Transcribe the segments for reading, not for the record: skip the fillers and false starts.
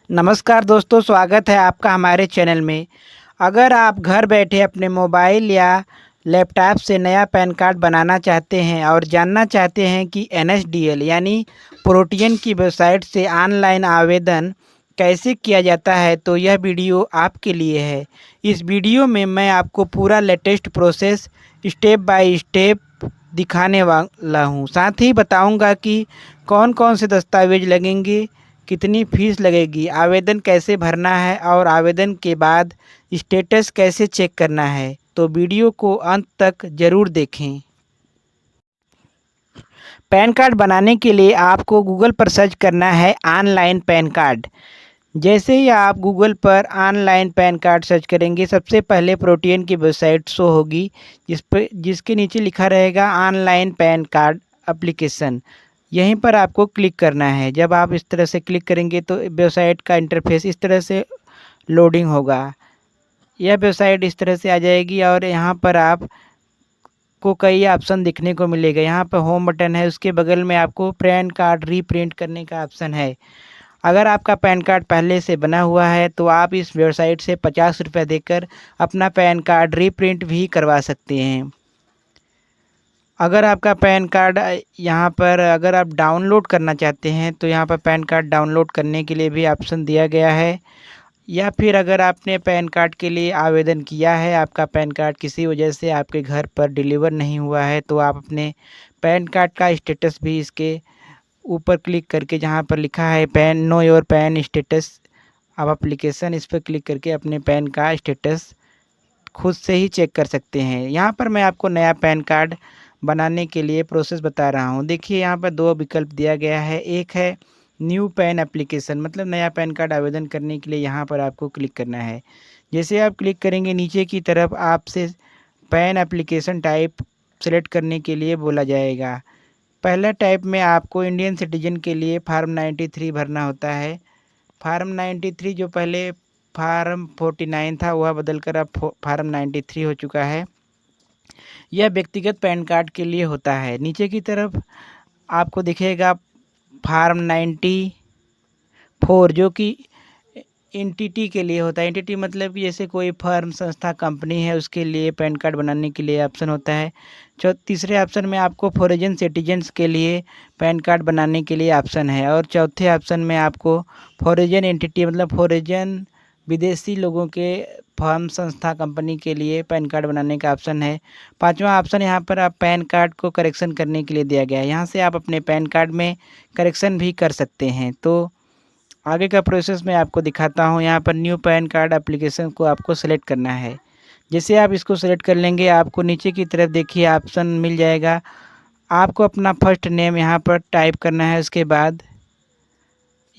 नमस्कार दोस्तों, स्वागत है आपका हमारे चैनल में। अगर आप घर बैठे अपने मोबाइल या लैपटॉप से नया पैन कार्ड बनाना चाहते हैं और जानना चाहते हैं कि एनएसडीएल यानी प्रोटियन की वेबसाइट से ऑनलाइन आवेदन कैसे किया जाता है, तो यह वीडियो आपके लिए है। इस वीडियो में मैं आपको पूरा latest process step by step दिखाने वाला हूँ। साथ ही बताऊँगा कि कौन कौन से दस्तावेज लगेंगे, कितनी फ़ीस लगेगी, आवेदन कैसे भरना है और आवेदन के बाद स्टेटस कैसे चेक करना है। तो वीडियो को अंत तक ज़रूर देखें। पैन कार्ड बनाने के लिए आपको गूगल पर सर्च करना है ऑनलाइन पैन कार्ड। जैसे ही आप गूगल पर ऑनलाइन पैन कार्ड सर्च करेंगे, सबसे पहले प्रोटियन की वेबसाइट शो होगी, जिसके नीचे लिखा रहेगा ऑनलाइन पैन कार्ड एप्लीकेशन। यहीं पर आपको क्लिक करना है। जब आप इस तरह से क्लिक करेंगे तो वेबसाइट का इंटरफेस इस तरह से लोडिंग होगा। यह वेबसाइट इस तरह से आ जाएगी और यहाँ पर आपको कई ऑप्शन दिखने को मिलेगा। यहाँ पर होम बटन है, उसके बगल में आपको पैन कार्ड रीप्रिंट करने का ऑप्शन है। अगर आपका पैन कार्ड पहले से बना हुआ है तो आप इस वेबसाइट से 50 रुपये देकर अपना पैन कार्ड रीप्रिंट भी करवा सकते हैं। अगर आपका पैन कार्ड यहाँ पर अगर आप डाउनलोड करना चाहते हैं तो यहाँ पर पैन कार्ड डाउनलोड करने के लिए भी ऑप्शन दिया गया है। या फिर अगर आपने पैन कार्ड के लिए आवेदन किया है, आपका पैन कार्ड किसी वजह से आपके घर पर डिलीवर नहीं हुआ है, तो आप अपने पैन कार्ड का स्टेटस भी इसके ऊपर क्लिक करके, जहाँ पर लिखा है pan know your pan status अब एप्लीकेशन, इस पर क्लिक करके अपने पैन का स्टेटस खुद से ही चेक कर सकते हैं। यहाँ पर मैं आपको नया पैन कार्ड बनाने के लिए प्रोसेस बता रहा हूँ। देखिए, यहाँ पर दो विकल्प दिया गया है। एक है न्यू पैन एप्लीकेशन, मतलब नया पैन कार्ड आवेदन करने के लिए यहाँ पर आपको क्लिक करना है। जैसे आप क्लिक करेंगे, नीचे की तरफ आपसे पैन एप्लीकेशन टाइप सेलेक्ट करने के लिए बोला जाएगा। पहला टाइप में आपको इंडियन सिटीजन के लिए फार्म 93 भरना होता है। फार्म 93 जो पहले फार्म 49 था, वह बदलकर अब फार्म 93 हो चुका है। यह व्यक्तिगत पैन कार्ड के लिए होता है। नीचे की तरफ आपको दिखेगा फार्म 94, जो कि एंटिटी के लिए होता है। एंटिटी मतलब कि जैसे कोई फर्म, संस्था, कंपनी है, उसके लिए पैन कार्ड बनाने के लिए ऑप्शन होता है। तीसरे ऑप्शन में आपको फॉरेन सिटीजन्स के लिए पैन कार्ड बनाने के लिए ऑप्शन है। और चौथे ऑप्शन में आपको फॉरेन एंटिटी मतलब फॉरेन विदेशी लोगों के फर्म, संस्था, कंपनी के लिए पैन कार्ड बनाने का ऑप्शन है। पांचवा ऑप्शन यहाँ पर आप पैन कार्ड को करेक्शन करने के लिए दिया गया है। यहाँ से आप अपने पैन कार्ड में करेक्शन भी कर सकते हैं। तो आगे का प्रोसेस मैं आपको दिखाता हूँ। यहाँ पर न्यू पैन कार्ड एप्लीकेशन को आपको सेलेक्ट करना है। जैसे आप इसको सेलेक्ट कर लेंगे, आपको नीचे की तरफ देखिए ऑप्शन मिल जाएगा। आपको अपना फर्स्ट नेम यहाँ पर टाइप करना है। उसके बाद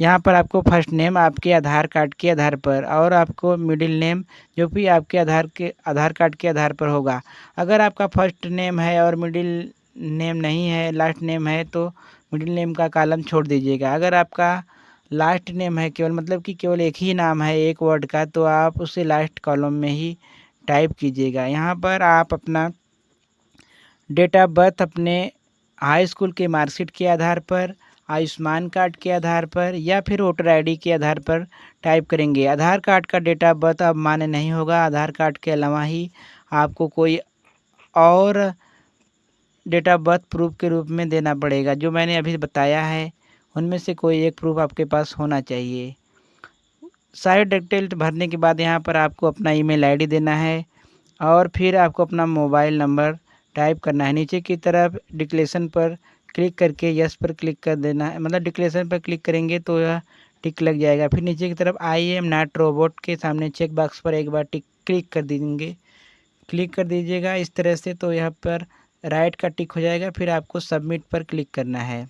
यहाँ पर आपको फर्स्ट नेम आपके आधार कार्ड के आधार पर, और आपको मिडिल नेम जो भी आपके आधार कार्ड के आधार पर होगा। अगर आपका फर्स्ट नेम है और मिडिल नेम नहीं है, लास्ट नेम है, तो मिडिल नेम का कॉलम छोड़ दीजिएगा। अगर आपका लास्ट नेम है केवल, मतलब कि केवल एक ही नाम है एक वर्ड का, तो आप उसे लास्ट कॉलम में ही टाइप कीजिएगा। यहाँ पर आप अपना डेट ऑफ बर्थ अपने हाई स्कूल के मार्कशीट के आधार पर, आयुष्मान कार्ड के आधार पर, या फिर वोटर आईडी के आधार पर टाइप करेंगे। आधार कार्ड का डेट ऑफ बर्थ अब मान्य नहीं होगा। आधार कार्ड के अलावा ही आपको कोई और डेट ऑफ बर्थ प्रूफ के रूप में देना पड़ेगा। जो मैंने अभी बताया है उनमें से कोई एक प्रूफ आपके पास होना चाहिए। सारे डिटेल भरने के बाद यहाँ पर आपको अपना ईमेल आईडी देना है और फिर आपको अपना मोबाइल नंबर टाइप करना है। नीचे की तरफ डिक्लेरेशन पर क्लिक करके यस पर क्लिक कर देना है, मतलब डिक्लेरेशन पर क्लिक करेंगे तो यह टिक लग जाएगा। फिर नीचे की तरफ आई एम नॉट रोबोट के सामने चेक बॉक्स पर एक बार क्लिक कर देंगे, क्लिक कर दीजिएगा इस तरह से, तो यहाँ पर राइट का टिक हो जाएगा। फिर आपको सबमिट पर क्लिक करना है।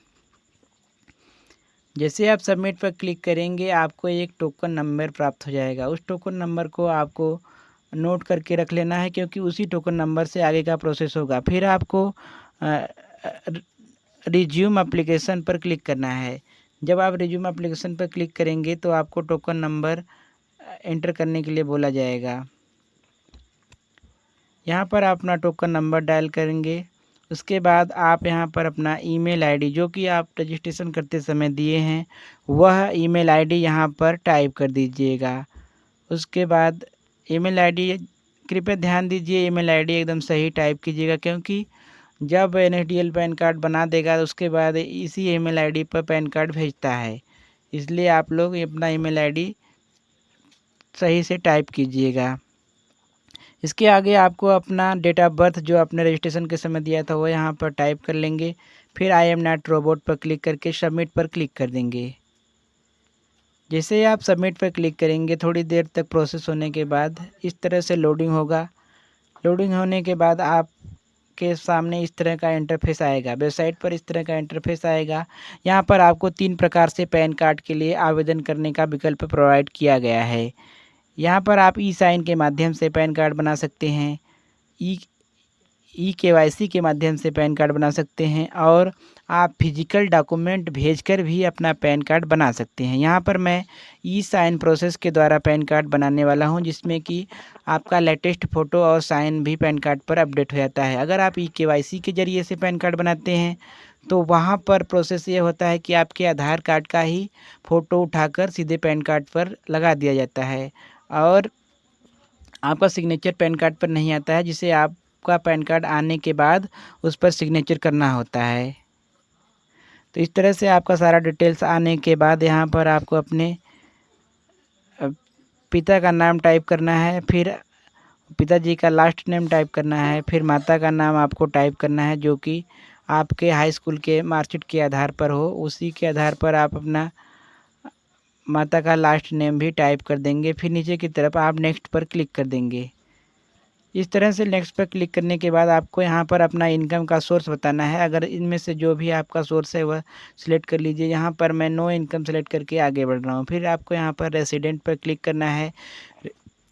जैसे आप सबमिट पर क्लिक करेंगे, आपको एक टोकन नंबर प्राप्त हो जाएगा। उस टोकन नंबर को आपको नोट करके रख लेना है, क्योंकि उसी टोकन नंबर से आगे का प्रोसेस होगा। फिर आपको रिज्यूम एप्लीकेशन पर क्लिक करना है। जब आप रिज्यूम एप्लीकेशन पर क्लिक करेंगे तो आपको टोकन नंबर एंटर करने के लिए बोला जाएगा। यहाँ पर आप अपना टोकन नंबर डायल करेंगे उसके बाद आप यहाँ पर अपना ईमेल आईडी जो कि आप रजिस्ट्रेशन करते समय दिए हैं वह ईमेल आईडी यहाँ पर टाइप कर दीजिएगा। उसके बाद ईमेल आईडी कृपया ध्यान दीजिए, ईमेल आईडी एकदम सही टाइप कीजिएगा, क्योंकि जब NSDL पैन कार्ड बना देगा उसके बाद इसी ईमेल आईडी पर पैन कार्ड भेजता है, इसलिए आप लोग अपना ईमेल आईडी सही से टाइप कीजिएगा। इसके आगे आपको अपना डेट ऑफ बर्थ जो आपने रजिस्ट्रेशन के समय दिया था वो यहाँ पर टाइप कर लेंगे। फिर आई एम नॉट रोबोट पर क्लिक करके सबमिट पर क्लिक कर देंगे। जैसे ही आप सबमिट पर क्लिक करेंगे थोड़ी देर तक प्रोसेस होने के बाद इस तरह से लोडिंग होगा। लोडिंग होने के बाद आपके सामने इस तरह का इंटरफेस आएगा, वेबसाइट पर इस तरह का इंटरफेस आएगा। यहाँ पर आपको 3 प्रकार से पैन कार्ड के लिए आवेदन करने का विकल्प प्रोवाइड किया गया है। यहाँ पर आप ई साइन के माध्यम से पैन कार्ड बना सकते हैं, ई KYC के माध्यम से पैन कार्ड बना सकते हैं, और आप फिजिकल डॉक्यूमेंट भेजकर भी अपना पैन कार्ड बना सकते हैं। यहाँ पर मैं ई साइन प्रोसेस के द्वारा पैन कार्ड बनाने वाला हूँ, जिसमें कि आपका लेटेस्ट फ़ोटो और साइन भी पैन कार्ड पर अपडेट हो जाता है। अगर आप ई KYC के ज़रिए से पैन कार्ड बनाते हैं तो वहाँ पर प्रोसेस ये होता है कि आपके आधार कार्ड का ही फ़ोटो उठाकर सीधे पैन कार्ड पर लगा दिया जाता है और आपका सिग्नेचर पैन कार्ड पर नहीं आता है, जिसे आपका पैन कार्ड आने के बाद उस पर सिग्नेचर करना होता है। तो इस तरह से आपका सारा डिटेल्स आने के बाद यहाँ पर आपको अपने पिता का नाम टाइप करना है, फिर पिताजी का लास्ट नेम टाइप करना है, फिर माता का नाम आपको टाइप करना है जो कि आपके हाई स्कूल के मार्कशीट के आधार पर हो। उसी के आधार पर आप अपना माता का लास्ट नेम भी टाइप कर देंगे। फिर नीचे की तरफ आप नेक्स्ट पर क्लिक कर देंगे। इस तरह से नेक्स्ट पर क्लिक करने के बाद आपको यहाँ पर अपना इनकम का सोर्स बताना है। अगर इनमें से जो भी आपका सोर्स है वह सिलेक्ट कर लीजिए। यहाँ पर मैं नो इनकम सेलेक्ट करके आगे बढ़ रहा हूँ। फिर आपको यहाँ पर रेसिडेंट पर क्लिक करना है।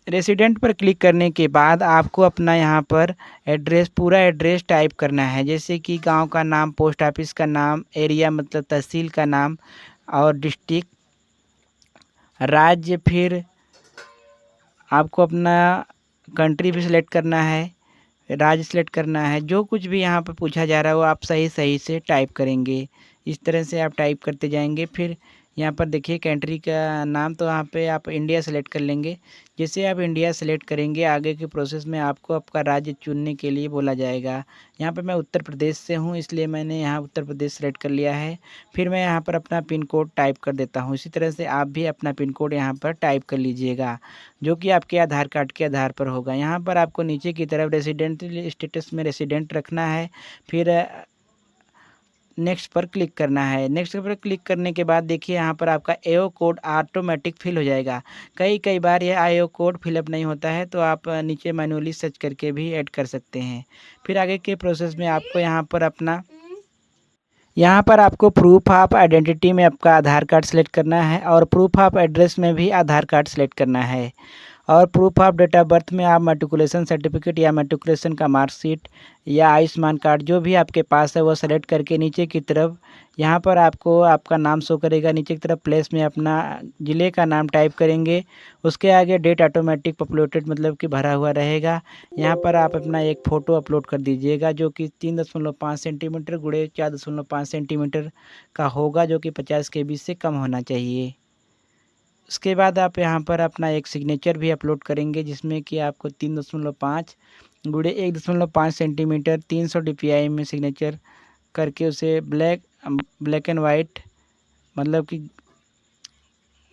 रेसिडेंट पर क्लिक करने के बाद आपको अपना यहाँ पर एड्रेस, पूरा एड्रेस टाइप करना है, जैसे कि गांव का नाम, पोस्ट ऑफिस का नाम, एरिया मतलब तहसील का नाम, और डिस्ट्रिक्ट, राज्य, फिर आपको अपना कंट्री भी सिलेक्ट करना है, राज्य सिलेक्ट करना है। जो कुछ भी यहाँ पर पूछा जा रहा है वो आप सही सही से टाइप करेंगे। इस तरह से आप टाइप करते जाएंगे। फिर यहाँ पर देखिए कंट्री का नाम, तो यहाँ पे आप इंडिया सेलेक्ट कर लेंगे। जैसे आप इंडिया सेलेक्ट करेंगे आगे के प्रोसेस में आपको आपका राज्य चुनने के लिए बोला जाएगा। यहाँ पर मैं उत्तर प्रदेश से हूँ इसलिए मैंने यहाँ उत्तर प्रदेश सेलेक्ट कर लिया है। फिर मैं यहाँ पर अपना पिन कोड टाइप कर देता हूँ। इसी तरह से आप भी अपना पिन कोड यहाँ पर टाइप कर लीजिएगा जो कि आपके आधार कार्ड के आधार पर होगा। यहाँ पर आपको नीचे की तरफ रेसिडेंट स्टेटस में रेसिडेंट रखना है। फिर नेक्स्ट पर क्लिक करना है। नेक्स्ट पर क्लिक करने के बाद देखिए यहाँ पर आपका AO कोड ऑटोमेटिक फिल हो जाएगा। कई बार यह AO कोड फिलअप नहीं होता है तो आप नीचे मैनुअली सर्च करके भी ऐड कर सकते हैं। फिर आगे के प्रोसेस में आपको यहाँ पर आपको प्रूफ ऑफ आइडेंटिटी में आपका आधार कार्ड सेलेक्ट करना है, और प्रूफ ऑफ एड्रेस में भी आधार कार्ड सेलेक्ट करना है, और proof of date of birth में आप मैट्रिकुलेशन सर्टिफिकेट या मैट्रिकुलेशन का मार्कशीट या आयुष्मान कार्ड जो भी आपके पास है वो सेलेक्ट करके नीचे की तरफ यहाँ पर आपको आपका नाम शो करेगा। नीचे की तरफ प्लेस में अपना ज़िले का नाम टाइप करेंगे। उसके आगे डेट ऑटोमेटिक पॉपुलेटेड मतलब कि भरा हुआ रहेगा। यहाँ पर आप अपना एक फ़ोटो अपलोड कर दीजिएगा जो कि 3.5 सेंटीमीटर गुणे 4.5 सेंटीमीटर का होगा, जो कि 50 KB से कम होना चाहिए। उसके बाद आप यहाँ पर अपना एक सिग्नेचर भी अपलोड करेंगे जिसमें कि आपको 3.5 गुणे 1.5 सेंटीमीटर 300 DPI में सिग्नेचर करके उसे ब्लैक एंड वाइट मतलब कि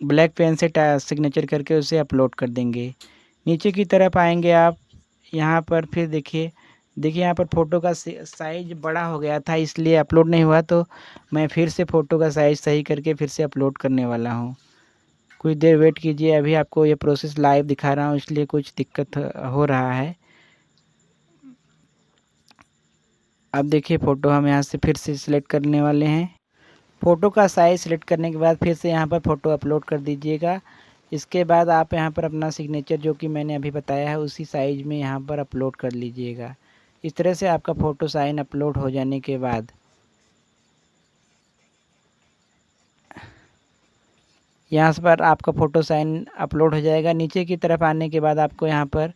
ब्लैक पेन से सिग्नेचर करके उसे अपलोड कर देंगे। नीचे की तरफ आएंगे आप यहाँ पर, फिर देखिए यहाँ पर फ़ोटो का साइज़ बड़ा हो गया था इसलिए अपलोड नहीं हुआ, तो मैं फिर से फ़ोटो का साइज़ सही करके फिर से अपलोड करने वाला हूँ। कुछ देर वेट कीजिए, अभी आपको ये प्रोसेस लाइव दिखा रहा हूँ इसलिए कुछ दिक्कत हो रहा है। अब देखिए फ़ोटो हम यहाँ से फिर से सिलेक्ट करने वाले हैं। फ़ोटो का साइज़ सिलेक्ट करने के बाद फिर से यहाँ पर फ़ोटो अपलोड कर दीजिएगा। इसके बाद आप यहाँ पर अपना सिग्नेचर जो कि मैंने अभी बताया है उसी साइज़ में यहाँ पर अपलोड कर लीजिएगा। इस तरह से आपका फ़ोटो साइन अपलोड हो जाने के बाद यहाँ पर आपका फ़ोटो साइन अपलोड हो जाएगा। नीचे की तरफ आने के बाद आपको यहाँ पर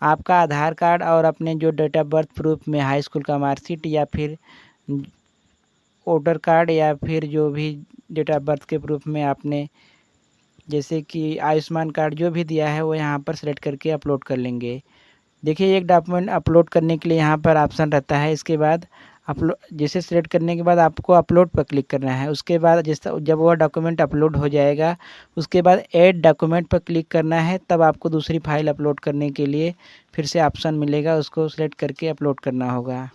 आपका आधार कार्ड और अपने जो डेट ऑफ बर्थ प्रूफ में हाई स्कूल का मार्कशीट या फिर वोटर कार्ड या फिर जो भी डेट ऑफ बर्थ के प्रूफ में आपने जैसे कि आयुष्मान कार्ड जो भी दिया है वो यहाँ पर सेलेक्ट करके अपलोड कर लेंगे। देखिए एक डॉक्यूमेंट अपलोड करने के लिए यहाँ पर ऑप्शन रहता है। इसके बाद अपलोड जैसे सेलेक्ट करने के बाद आपको अपलोड पर क्लिक करना है। उसके बाद जैसा जब वह डॉक्यूमेंट अपलोड हो जाएगा उसके बाद ऐड डॉक्यूमेंट पर क्लिक करना है। तब आपको दूसरी फाइल अपलोड करने के लिए फिर से ऑप्शन मिलेगा, उसको सेलेक्ट करके अपलोड करना होगा।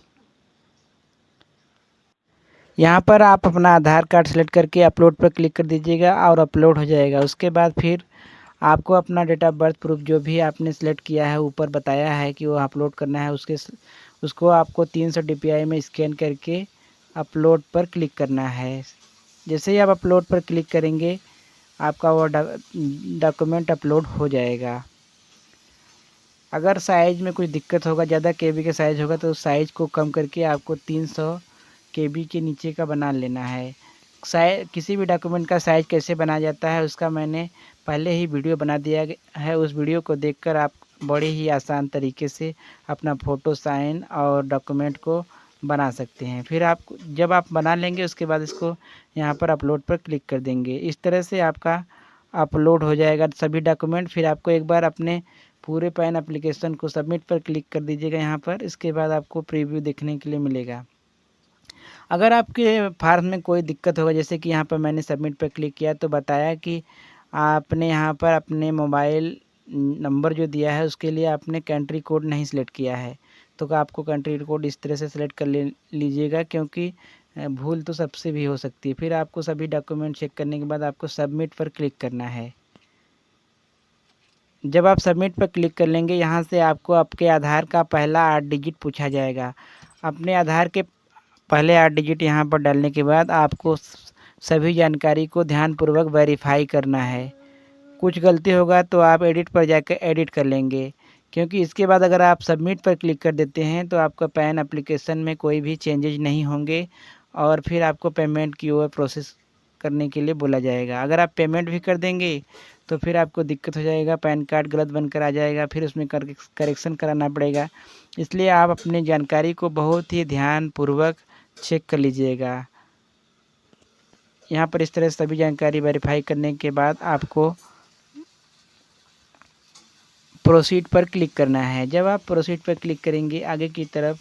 यहाँ पर आप अपना आधार कार्ड सेलेक्ट करके अपलोड पर क्लिक कर दीजिएगा और अपलोड हो जाएगा। उसके बाद फिर आपको अपना डेट ऑफ बर्थ प्रूफ जो भी आपने सेलेक्ट किया है ऊपर बताया है कि वो अपलोड करना है, उसको आपको 300 DPI में स्कैन करके अपलोड पर क्लिक करना है। जैसे ही आप अपलोड पर क्लिक करेंगे आपका वो डॉक्यूमेंट अपलोड हो जाएगा। अगर साइज़ में कुछ दिक्कत होगा, ज़्यादा KB का साइज़ होगा तो साइज़ को कम करके आपको 300 KB के नीचे का बना लेना है। किसी भी डॉक्यूमेंट का साइज़ कैसे बनाया जाता है उसका मैंने पहले ही वीडियो बना दिया है। उस वीडियो को देखकर आप बड़े ही आसान तरीके से अपना फ़ोटो, साइन और डॉक्यूमेंट को बना सकते हैं। फिर आप जब आप बना लेंगे उसके बाद इसको यहाँ पर अपलोड पर क्लिक कर देंगे। इस तरह से आपका अपलोड हो जाएगा सभी डॉक्यूमेंट। फिर आपको एक बार अपने पूरे पैन एप्लीकेशन को सबमिट पर क्लिक कर दीजिएगा यहाँ पर। इसके बाद आपको प्रीव्यू देखने के लिए मिलेगा। अगर आपके फार्म में कोई दिक्कत होगा, जैसे कि यहाँ पर मैंने सबमिट पर क्लिक किया तो बताया कि आपने यहाँ पर अपने मोबाइल नंबर जो दिया है उसके लिए आपने कंट्री कोड नहीं सिलेक्ट किया है, तो आपको कंट्री कोड इस तरह से सिलेक्ट कर लीजिएगा, क्योंकि भूल तो सबसे भी हो सकती है। फिर आपको सभी डॉक्यूमेंट चेक करने के बाद आपको सबमिट पर क्लिक करना है। जब आप सबमिट पर क्लिक कर लेंगे यहाँ से आपको आपके आधार का पहला 8 डिजिट पूछा जाएगा। अपने आधार के पहले 8 डिजिट यहाँ पर डालने के बाद आपको सभी जानकारी को ध्यानपूर्वक वेरीफाई करना है। कुछ गलती होगा तो आप एडिट पर जाकर एडिट कर लेंगे, क्योंकि इसके बाद अगर आप सबमिट पर क्लिक कर देते हैं तो आपका पैन एप्लीकेशन में कोई भी चेंजेज नहीं होंगे और फिर आपको पेमेंट की ओर प्रोसेस करने के लिए बोला जाएगा। अगर आप पेमेंट भी कर देंगे तो फिर आपको दिक्कत हो जाएगा, पैन कार्ड गलत बनकर आ जाएगा, फिर उसमें करेक्शन कराना पड़ेगा। इसलिए आप अपनी जानकारी को बहुत ही ध्यानपूर्वक चेक कर लीजिएगा। यहाँ पर इस तरह से सभी जानकारी वेरीफाई करने के बाद आपको प्रोसीड पर क्लिक करना है। जब आप प्रोसीड पर क्लिक करेंगे आगे की तरफ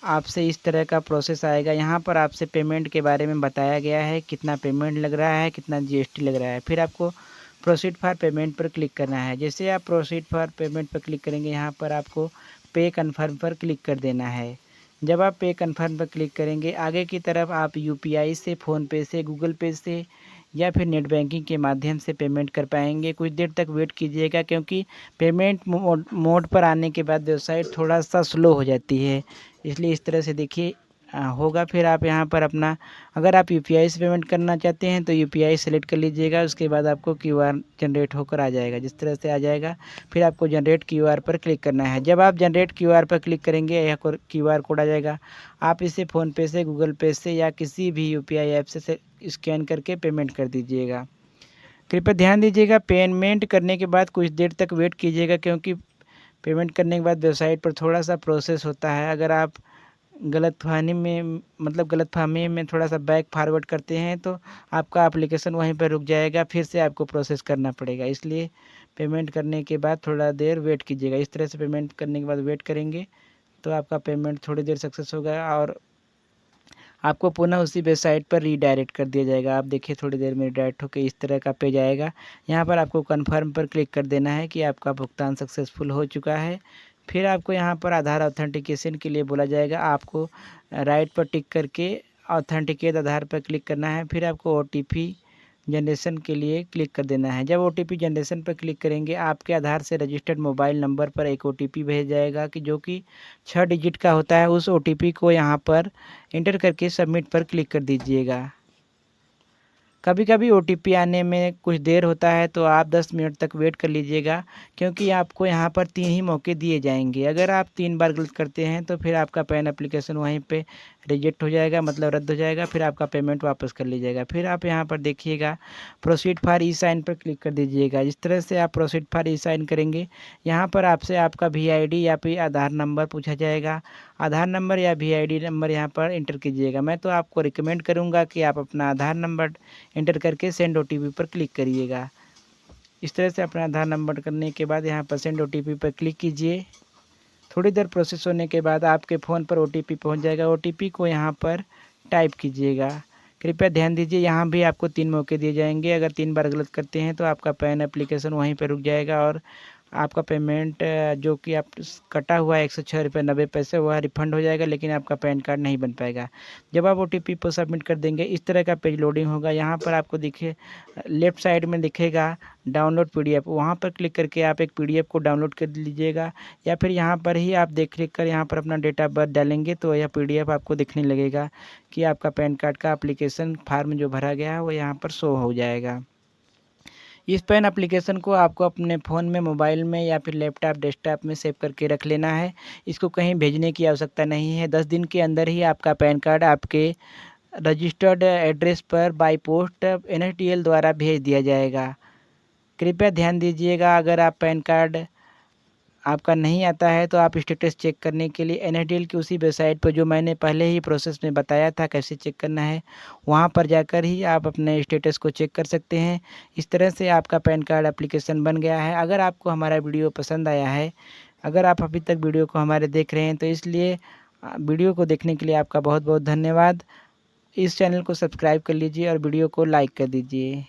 आपसे इस तरह का प्रोसेस आएगा। यहाँ पर आपसे पेमेंट के बारे में बताया गया है, कितना पेमेंट लग रहा है, कितना GST लग रहा है। फिर आपको प्रोसीड फॉर पेमेंट पर क्लिक करना है। जैसे आप प्रोसीड फॉर पेमेंट पर क्लिक करेंगे यहाँ पर आपको पे कन्फर्म पर क्लिक कर देना है। जब आप पे कन्फर्म पर क्लिक करेंगे आगे की तरफ आप UPI से, फ़ोनपे से, गूगल पे से या फिर नेट बैंकिंग के माध्यम से पेमेंट कर पाएंगे। कुछ देर तक वेट कीजिएगा, क्योंकि पेमेंट मोड पर आने के बाद वेबसाइट थोड़ा सा स्लो हो जाती है, इसलिए इस तरह से देखिए होगा। फिर आप यहाँ पर अपना अगर आप UPI से पेमेंट करना चाहते हैं तो UPI सेलेक्ट कर लीजिएगा। उसके बाद आपको QR जनरेट होकर आ जाएगा। जिस तरह से आ जाएगा फिर आपको जनरेट QR पर क्लिक करना है। जब आप जनरेट QR पर क्लिक करेंगे यह QR कोड आ जाएगा। आप इसे फ़ोनपे से, गूगल पे से या किसी भी UPI ऐप से स्कैन करके पेमेंट कर दीजिएगा। कृपया ध्यान दीजिएगा, पेमेंट करने के बाद कुछ देर तक वेट कीजिएगा, क्योंकि पेमेंट करने के बाद वेबसाइट पर थोड़ा सा प्रोसेस होता है। अगर आप गलतफहमी में थोड़ा सा बैक फॉरवर्ड करते हैं तो आपका एप्लीकेशन वहीं पर रुक जाएगा, फिर से आपको प्रोसेस करना पड़ेगा। इसलिए पेमेंट करने के बाद थोड़ा देर वेट कीजिएगा। इस तरह से पेमेंट करने के बाद वेट करेंगे तो आपका पेमेंट थोड़ी देर सक्सेस होगा और आपको पुनः उसी वेबसाइट पर रीडायरेक्ट कर दिया जाएगा। आप देखिए थोड़ी देर में रीडायरेक्ट होकर इस तरह का पेज आएगा। यहाँ पर आपको कन्फर्म पर क्लिक कर देना है कि आपका भुगतान सक्सेसफुल हो चुका है। फिर आपको यहाँ पर आधार ऑथेंटिकेशन के लिए बोला जाएगा। आपको राइट पर टिक करके ऑथेंटिकेट आधार पर क्लिक करना है। फिर आपको OTP जनरेशन के लिए क्लिक कर देना है। जब OTP जनरेशन पर क्लिक करेंगे आपके आधार से रजिस्टर्ड मोबाइल नंबर पर एक OTP भेज जाएगा कि जो कि 6 डिजिट का होता है। उस OTP को यहाँ पर एंटर करके सबमिट पर क्लिक कर दीजिएगा। कभी कभी OTP आने में कुछ देर होता है तो आप 10 मिनट तक वेट कर लीजिएगा, क्योंकि आपको यहाँ पर 3 ही मौके दिए जाएंगे। अगर आप 3 बार गलत करते हैं तो फिर आपका पैन एप्लीकेशन वहीं पे रिजेक्ट हो जाएगा, मतलब रद्द हो जाएगा, फिर आपका पेमेंट वापस कर लीजिएगा। फिर आप यहाँ पर देखिएगा प्रोसीड फॉर ई साइन पर क्लिक कर दीजिएगा। इस तरह से आप प्रोसीड फॉर ई साइन करेंगे। यहाँ पर आपसे आपका वीआईडी या फिर आधार नंबर पूछा जाएगा। आधार नंबर या वीआईडी नंबर यहाँ पर इंटर कीजिएगा। मैं तो आपको रिकमेंड करूँगा कि आप अपना आधार नंबर इंटर करके सेंड ओटीपी पर क्लिक करिएगा। इस तरह से अपना आधार नंबर करने के बाद यहाँ पर सेंड ओटीपी पर क्लिक कीजिए। थोड़ी देर प्रोसेस होने के बाद आपके फ़ोन पर ओटीपी पहुंच जाएगा। ओटीपी को यहाँ पर टाइप कीजिएगा। कृपया ध्यान दीजिए, यहाँ भी आपको 3 मौके दिए जाएंगे। अगर 3 बार गलत करते हैं तो आपका पैन एप्लीकेशन वहीं पर रुक जाएगा और आपका पेमेंट जो कि आप कटा हुआ है 106.90 वह रिफ़ंड हो जाएगा, लेकिन आपका पैन कार्ड नहीं बन पाएगा। जब आप ओटीपी को सबमिट कर देंगे इस तरह का पेज लोडिंग होगा। यहाँ पर आपको दिखे लेफ़्ट साइड में दिखेगा डाउनलोड पीडीएफ, वहाँ पर क्लिक करके आप एक पीडीएफ को डाउनलोड कर लीजिएगा, या फिर यहाँ पर ही आप देख कर यहाँ पर अपना डेट ऑफ बर्थ डालेंगे तो यह पीडीएफ आपको दिखने लगेगा कि आपका पैन कार्ड का एप्लीकेशन फॉर्म जो भरा गया है वो यहाँ पर शो हो जाएगा। इस पैन एप्लीकेशन को आपको अपने फ़ोन में, मोबाइल में या फिर लैपटॉप, डेस्कटॉप में सेव करके रख लेना है। इसको कहीं भेजने की आवश्यकता नहीं है। 10 दिन के अंदर ही आपका पैन कार्ड आपके रजिस्टर्ड एड्रेस पर बाय पोस्ट एनएसडीएल द्वारा भेज दिया जाएगा। कृपया ध्यान दीजिएगा, अगर आप पैन कार्ड आपका नहीं आता है तो आप स्टेटस चेक करने के लिए एनएसडीएल की उसी वेबसाइट पर जो मैंने पहले ही प्रोसेस में बताया था कैसे चेक करना है, वहां पर जाकर ही आप अपने स्टेटस को चेक कर सकते हैं। इस तरह से आपका पैन कार्ड एप्लीकेशन बन गया है। अगर आपको हमारा वीडियो पसंद आया है, अगर आप अभी तक वीडियो को हमारे देख रहे हैं तो इसलिए वीडियो को देखने के लिए आपका बहुत बहुत धन्यवाद। इस चैनल को सब्सक्राइब कर लीजिए और वीडियो को लाइक कर दीजिए।